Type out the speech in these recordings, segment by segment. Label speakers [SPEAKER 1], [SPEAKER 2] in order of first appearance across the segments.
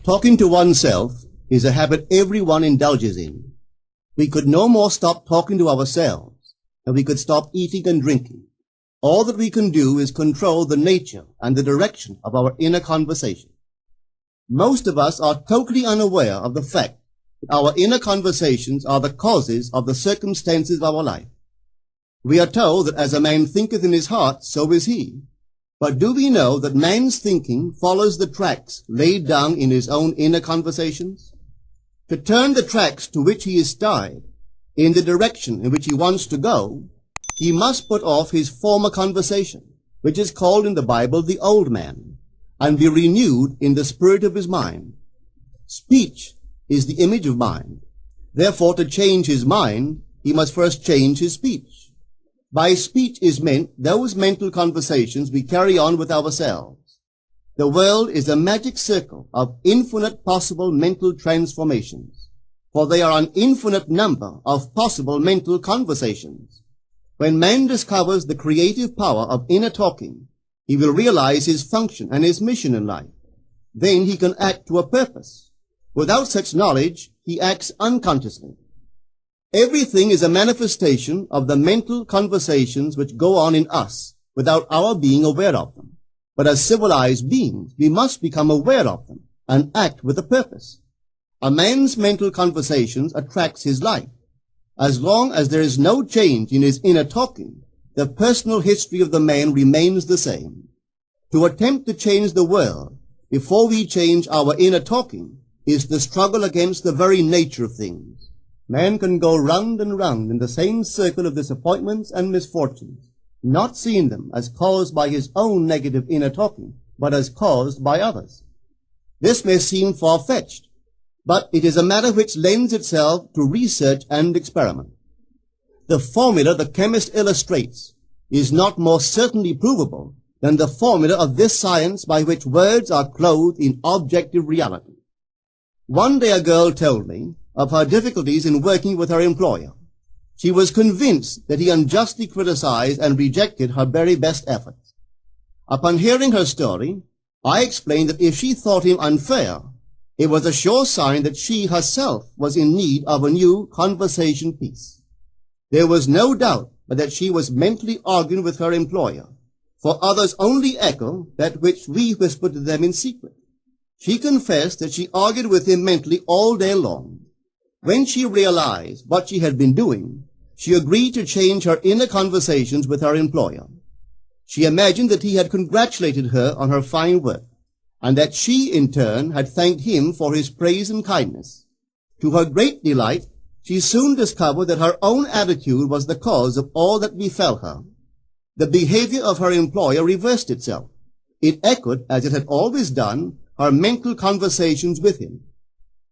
[SPEAKER 1] Talking to oneself is a habit everyone indulges in. We could no more stop talking to ourselves than we could stop eating and drinking. All that we can do is control the nature and the direction of our inner conversation. Most of us are totally unaware of the fact that our inner conversations are the causes of the circumstances of our life. We are told that as a man thinketh in his heart, so is he. But do we know that man's thinking follows the tracks laid down in his own inner conversations? To turn the tracks to which he is tied in the direction in which he wants to go, he must put off his former conversation, which is called in the Bible the old man, and be renewed in the spirit of his mind. Speech is the image of mind. Therefore, to change his mind, he must first change his speech. By speech is meant those mental conversations we carry on with ourselves. The world is a magic circle of infinite possible mental transformations, for there are an infinite number of possible mental conversations. When man discovers the creative power of inner talking, he will realize his function and his mission in life. Then he can act to a purpose. Without such knowledge, he acts unconsciously. Everything is a manifestation of the mental conversations which go on in us without our being aware of them. But as civilized beings, we must become aware of them and act with a purpose. A man's mental conversations attracts his life. As long as there is no change in his inner talking, the personal history of the man remains the same. To attempt to change the world before we change our inner talking is the struggle against the very nature of things. Man can go round and round in the same circle of disappointments and misfortunes, not seeing them as caused by his own negative inner talking, but as caused by others. This may seem far-fetched, but it is a matter which lends itself to research and experiment. The formula the chemist illustrates is not more certainly provable than the formula of this science by which words are clothed in objective reality. One day a girl told me of her difficulties in working with her employer. She was convinced that he unjustly criticized and rejected her very best efforts. Upon hearing her story, I explained that if she thought him unfair, it was a sure sign that she herself was in need of a new conversation piece. There was no doubt but that she was mentally arguing with her employer, for others only echo that which we whisper to them in secret. She confessed that she argued with him mentally all day long. When she realized what she had been doing, she agreed to change her inner conversations with her employer. She imagined that he had congratulated her on her fine work, and that she, in turn, had thanked him for his praise and kindness. To her great delight, she soon discovered that her own attitude was the cause of all that befell her. The behavior of her employer reversed itself. It echoed, as it had always done, her mental conversations with him.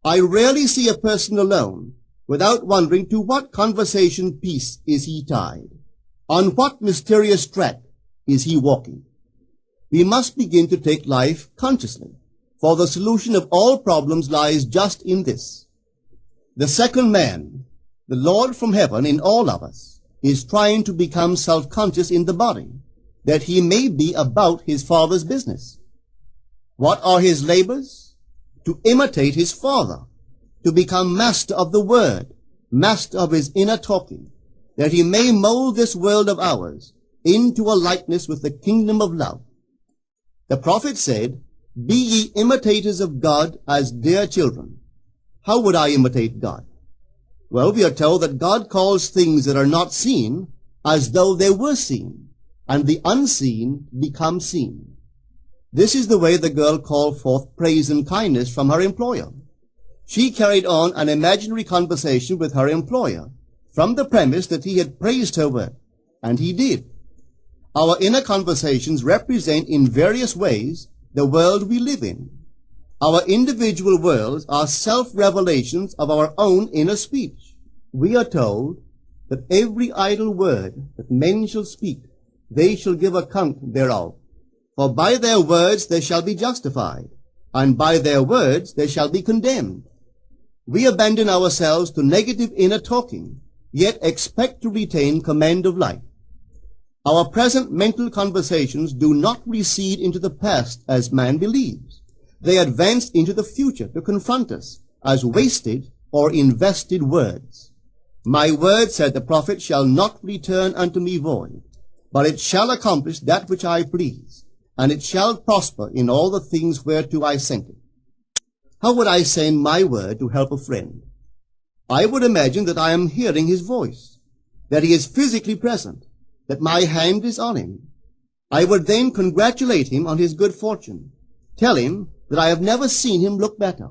[SPEAKER 1] I rarely see a person alone without wondering to what conversation piece is he tied. On what mysterious track is he walking? We must begin to take life consciously, for the solution of all problems lies just in this. The second man, the Lord from heaven in all of us, is trying to become self-conscious in the body, that he may be about his Father's business. What are his labors? To imitate his Father, to become master of the Word, master of his inner talking, that he may mold this world of ours into a likeness with the kingdom of love. The prophet said, "Be ye imitators of God as dear children." How would I imitate God? Well, we are told that God calls things that are not seen as though they were seen, and the unseen become seen. This is the way the girl called forth praise and kindness from her employer. She carried on an imaginary conversation with her employer from the premise that he had praised her work, and he did. Our inner conversations represent in various ways the world we live in. Our individual worlds are self-revelations of our own inner speech. We are told that every idle word that men shall speak, they shall give account thereof. For by their words they shall be justified, and by their words they shall be condemned. We abandon ourselves to negative inner talking, yet expect to retain command of life. Our present mental conversations do not recede into the past as man believes, They advanced into the future to confront us as wasted or invested words. My word, said the prophet, shall not return unto me void, but it shall accomplish that which I please, and it shall prosper in all the things whereto I sent it. How would I send my word to help a friend? I would imagine that I am hearing his voice, that he is physically present, that my hand is on him. I would then congratulate him on his good fortune, tell him that I have never seen him look better.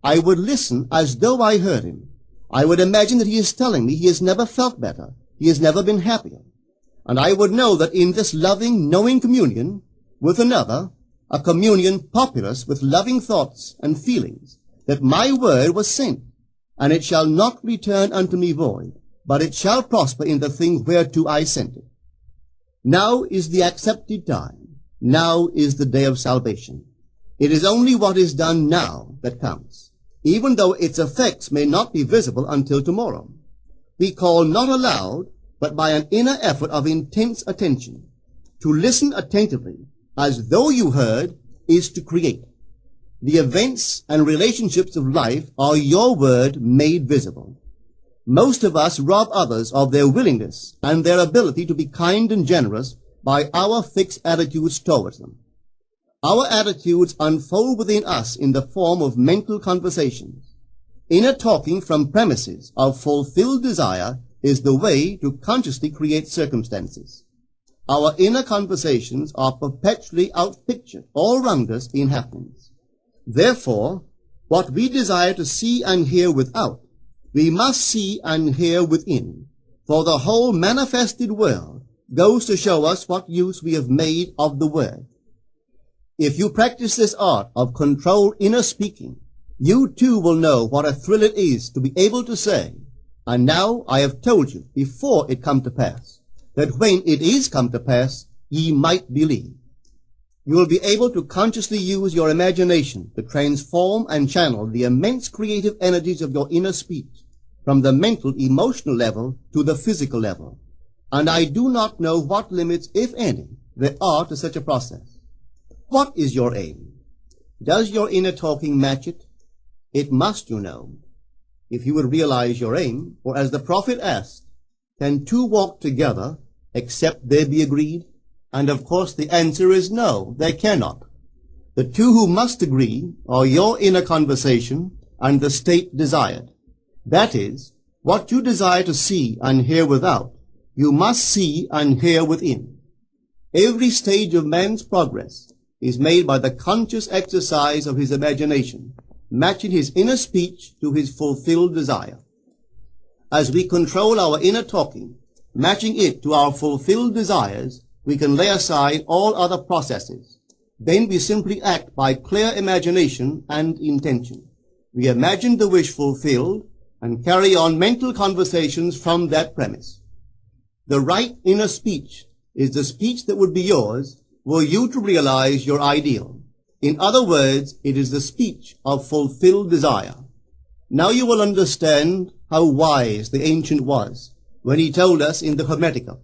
[SPEAKER 1] I would listen as though I heard him. I would imagine that he is telling me he has never felt better, he has never been happier. And I would know that in this loving, knowing communion with another, a communion populous with loving thoughts and feelings, that my word was sent, and it shall not return unto me void, but it shall prosper in the thing whereto I sent it. Now is the accepted time. Now is the day of salvation. It is only what is done now that counts, even though its effects may not be visible until tomorrow. We call not aloud, but by an inner effort of intense attention. To listen attentively, as though you heard, is to create. The events and relationships of life are your word made visible. Most of us rob others of their willingness and their ability to be kind and generous by our fixed attitudes towards them. Our attitudes unfold within us in the form of mental conversations. Inner talking from premises of fulfilled desire is the way to consciously create circumstances. Our inner conversations are perpetually outpictured all round us in happenings. Therefore, what we desire to see and hear without, we must see and hear within, for the whole manifested world goes to show us what use we have made of the word. If you practice this art of controlled inner speaking, you too will know what a thrill it is to be able to say, and now I have told you before it come to pass, that when it is come to pass, ye might believe. You will be able to consciously use your imagination to transform and channel the immense creative energies of your inner speech from the mental, emotional level to the physical level. And I do not know what limits, if any, there are to such a process. What is your aim? Does your inner talking match it? It must, you know. If you would realize your aim, or as the prophet asked, can two walk together except they be agreed? And of course the answer is no, they cannot. The two who must agree are your inner conversation and the state desired. That is, what you desire to see and hear without, you must see and hear within. Every stage of man's progress is made by the conscious exercise of his imagination, matching his inner speech to his fulfilled desire. As we control our inner talking, matching it to our fulfilled desires, we can lay aside all other processes. Then we simply act by clear imagination and intention. We imagine the wish fulfilled and carry on mental conversations from that premise. The right inner speech is the speech that would be yours were you to realize your ideal. In other words, it is the speech of fulfilled desire. Now you will understand how wise the ancient was when he told us in the Hermetica,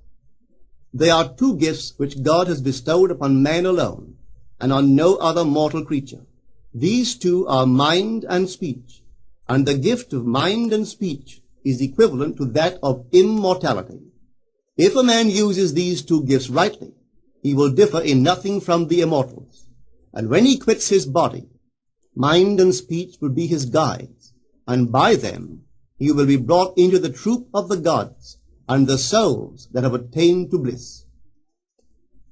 [SPEAKER 1] there are two gifts which God has bestowed upon man alone and on no other mortal creature. These two are mind and speech, and the gift of mind and speech is equivalent to that of immortality. If a man uses these two gifts rightly, he will differ in nothing from the immortals. And when he quits his body, mind and speech will be his guides, and by them he will be brought into the troop of the gods and the souls that have attained to bliss.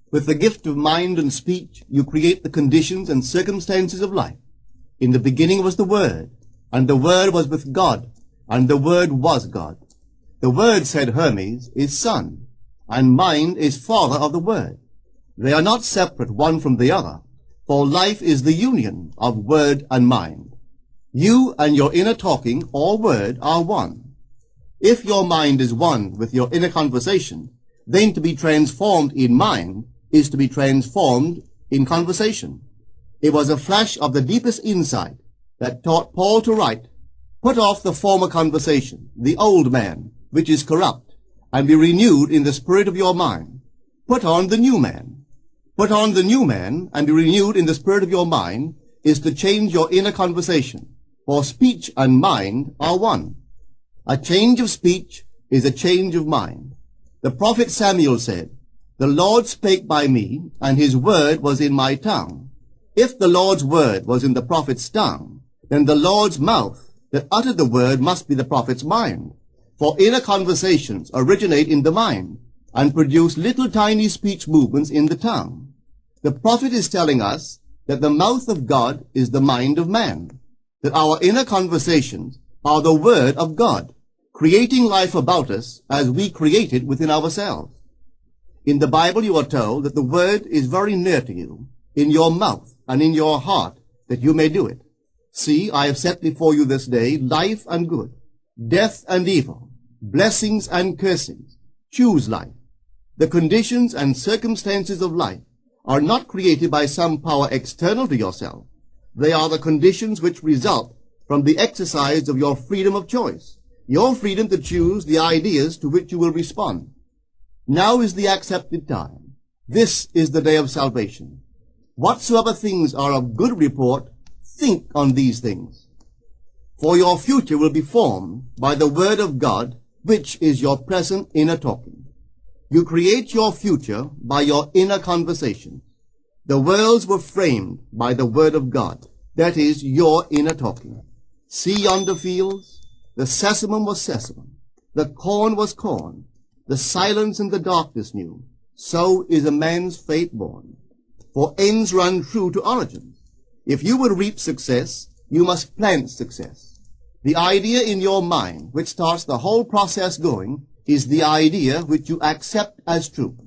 [SPEAKER 1] With the gift of mind and speech, you create the conditions and circumstances of life. In the beginning was the Word, and the Word was with God, and the Word was God. The Word, said Hermes, is Son, and mind is Father of the Word. They are not separate one from the other, for life is the union of word and mind. You and your inner talking or word are one. If your mind is one with your inner conversation, then to be transformed in mind is to be transformed in conversation. It was a flash of the deepest insight that taught Paul to write, put off the former conversation, the old man, which is corrupt, and be renewed in the spirit of your mind. Put on the new man. Put on the new man and be renewed in the spirit of your mind, is to change your inner conversation, for speech and mind are one. A change of speech is a change of mind. The prophet Samuel said, "The Lord spake by me, and his word was in my tongue." If the Lord's word was in the prophet's tongue, then the Lord's mouth that uttered the word must be the prophet's mind. For inner conversations originate in the mind and produce little tiny speech movements in the tongue. The prophet is telling us that the mouth of God is the mind of man, that our inner conversations are the word of God, creating life about us as we create it within ourselves. In the Bible you are told that the word is very near to you, in your mouth and in your heart, that you may do it. See, I have set before you this day life and good, death and evil, blessings and cursings. Choose life. The conditions and circumstances of life are not created by some power external to yourself. They are the conditions which result from the exercise of your freedom of choice, your freedom to choose the ideas to which you will respond. Now is the accepted time. This is the day of salvation. Whatsoever things are of good report, think on these things. For your future will be formed by the word of God, which is your present inner talking. You create your future by your inner conversation. The worlds were framed by the word of God, that is, your inner talking. See yonder fields? The sesamum was sesamum, the corn was corn, the silence and the darkness knew. So is a man's fate born. For ends run true to origins. If you would reap success, you must plant success. The idea in your mind, which starts the whole process going, is the idea which you accept as true.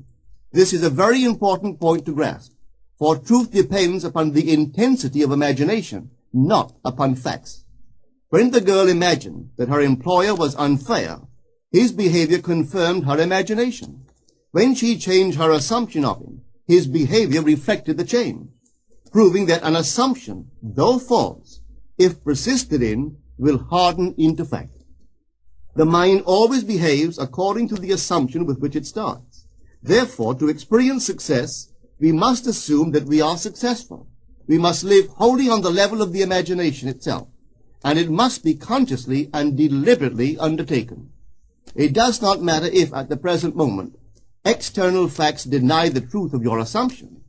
[SPEAKER 1] This is a very important point to grasp, for truth depends upon the intensity of imagination, not upon facts. When the girl imagined that her employer was unfair, his behavior confirmed her imagination. When she changed her assumption of him, his behavior reflected the change, proving that an assumption, though false, if persisted in, will harden into fact. The mind always behaves according to the assumption with which it starts. Therefore, to experience success, we must assume that we are successful. We must live wholly on the level of the imagination itself, and it must be consciously and deliberately undertaken. It does not matter if, at the present moment, external facts deny the truth of your assumption.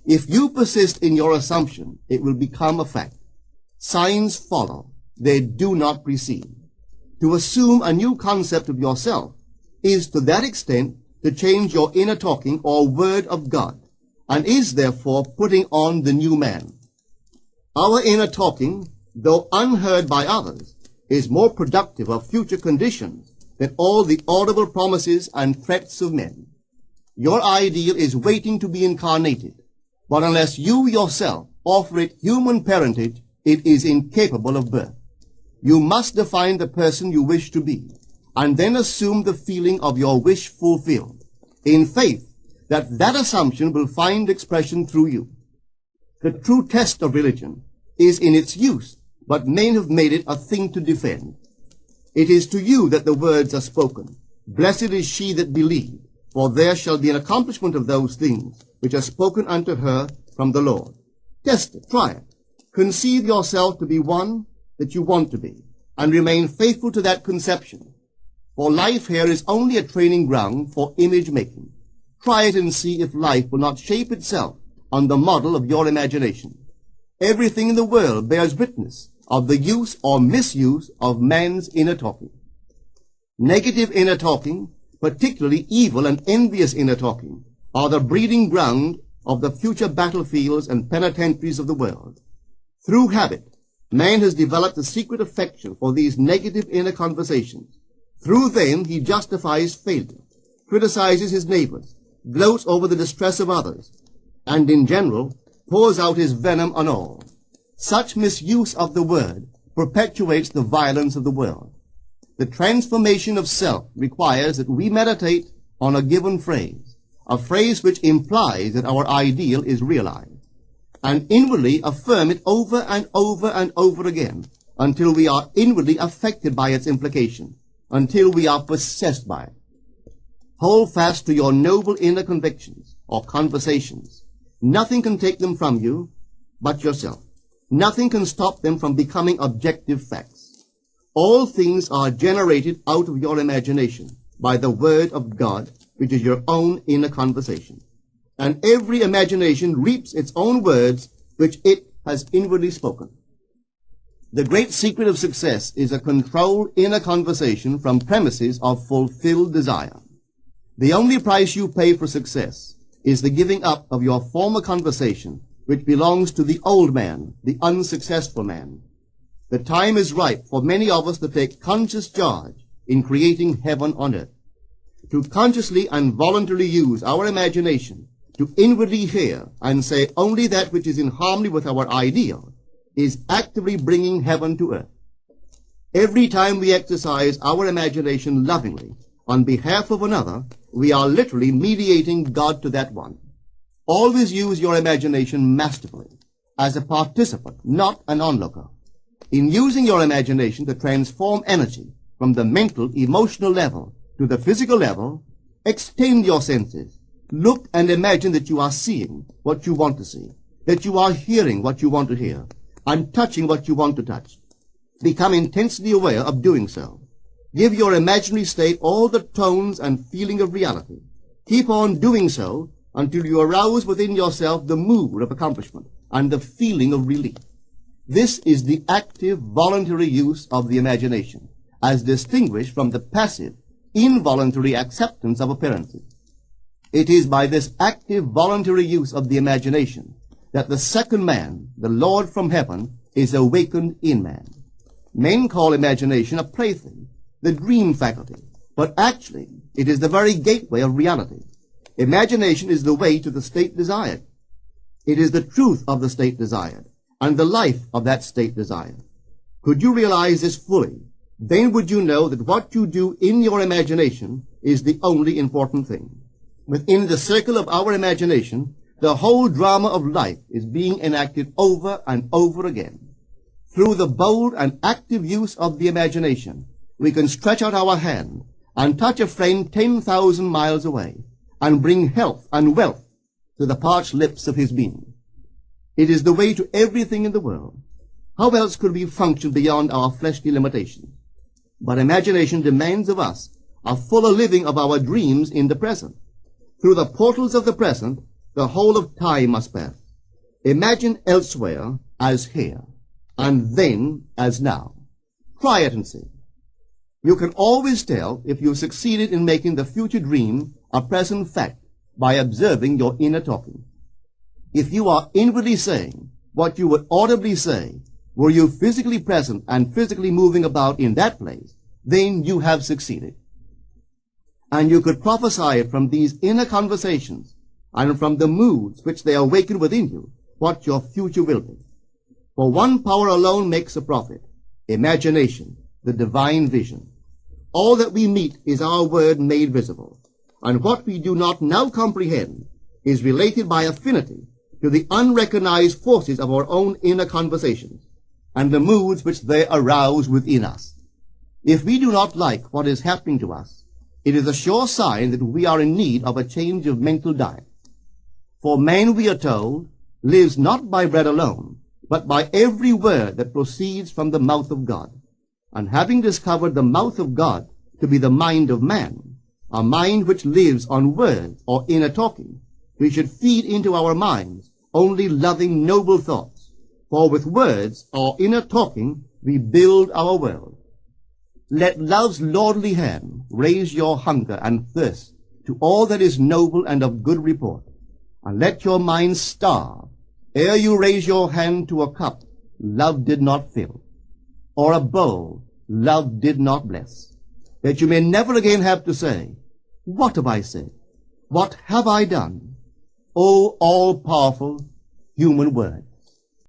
[SPEAKER 1] If you persist in your assumption, it will become a fact. Signs follow. They do not precede. To assume a new concept of yourself is to that extent to change your inner talking or word of God, and is therefore putting on the new man. Our inner talking, though unheard by others, is more productive of future conditions than all the audible promises and threats of men. Your ideal is waiting to be incarnated, but unless you yourself offer it human parentage, it is incapable of birth. You must define the person you wish to be, and then assume the feeling of your wish fulfilled, in faith that that assumption will find expression through you. The true test of religion is in its use, but men have made it a thing to defend. It is to you that the words are spoken. Blessed is she that believed, for there shall be an accomplishment of those things which are spoken unto her from the Lord. Test it, try it. Conceive yourself to be one that you want to be, and remain faithful to that conception. For life here is only a training ground for image making. Try it and see if life will not shape itself on the model of your imagination. Everything in the world bears witness of the use or misuse of man's inner talking. Negative inner talking, particularly evil and envious inner talking, are the breeding ground of the future battlefields and penitentiaries of the world. Through habit, man has developed a secret affection for these negative inner conversations. Through them he justifies failure, criticizes his neighbors, gloats over the distress of others, and in general pours out his venom on all. Such misuse of the word perpetuates the violence of the world. The transformation of self requires that we meditate on a given phrase, a phrase which implies that our ideal is realized, and inwardly affirm it over and over and over again until we are inwardly affected by its implication, until we are possessed by it. Hold fast to your noble inner convictions or conversations. Nothing can take them from you but yourself. Nothing can stop them from becoming objective facts. All things are generated out of your imagination by the Word of God, which is your own inner conversation. And every imagination reaps its own words, which it has inwardly spoken. The great secret of success is a controlled inner conversation from premises of fulfilled desire. The only price you pay for success is the giving up of your former conversation, which belongs to the old man, the unsuccessful man. The time is ripe for many of us to take conscious charge in creating heaven on earth, to consciously and voluntarily use our imagination to inwardly hear and say only that which is in harmony with our ideal is actively bringing heaven to earth. Every time we exercise our imagination lovingly on behalf of another, we are literally mediating God to that one. Always use your imagination masterfully, as a participant, not an onlooker. In using your imagination to transform energy from the mental, emotional level to the physical level, extend your senses. Look and imagine that you are seeing what you want to see, that you are hearing what you want to hear, and touching what you want to touch. Become intensely aware of doing so. Give your imaginary state all the tones and feeling of reality. Keep on doing so until you arouse within yourself the mood of accomplishment and the feeling of relief. This is the active, voluntary use of the imagination, as distinguished from the passive, involuntary acceptance of appearances. It is by this active, voluntary use of the imagination that the second man, the Lord from heaven, is awakened in man. Men call imagination a plaything, the dream faculty, but actually it is the very gateway of reality. Imagination is the way to the state desired. It is the truth of the state desired, and the life of that state desired. Could you realize this fully, then would you know that what you do in your imagination is the only important thing. Within the circle of our imagination, the whole drama of life is being enacted over and over again. Through the bold and active use of the imagination, we can stretch out our hand and touch a friend 10,000 miles away and bring health and wealth to the parched lips of his being. It is the way to everything in the world. How else could we function beyond our fleshly limitations? But imagination demands of us a fuller living of our dreams in the present. Through the portals of the present, the whole of time must pass. Imagine elsewhere as here, and then as now. Try it and see. You can always tell if you've succeeded in making the future dream a present fact by observing your inner talking. If you are inwardly saying what you would audibly say, were you physically present and physically moving about in that place, then you have succeeded. And you could prophesy it from these inner conversations and from the moods which they awaken within you, what your future will be. For one power alone makes a prophet, imagination, the divine vision. All that we meet is our word made visible, and what we do not now comprehend is related by affinity to the unrecognized forces of our own inner conversations and the moods which they arouse within us. If we do not like what is happening to us, it is a sure sign that we are in need of a change of mental diet. For man, we are told, lives not by bread alone, but by every word that proceeds from the mouth of God. And having discovered the mouth of God to be the mind of man, a mind which lives on words or inner talking, we should feed into our minds only loving, noble thoughts. For with words or inner talking, we build our world. Let love's lordly hand raise your hunger and thirst to all that is noble and of good report, and let your mind starve ere you raise your hand to a cup love did not fill, or a bowl love did not bless, that you may never again have to say, "What have I said? What have I done?" O all-powerful human word.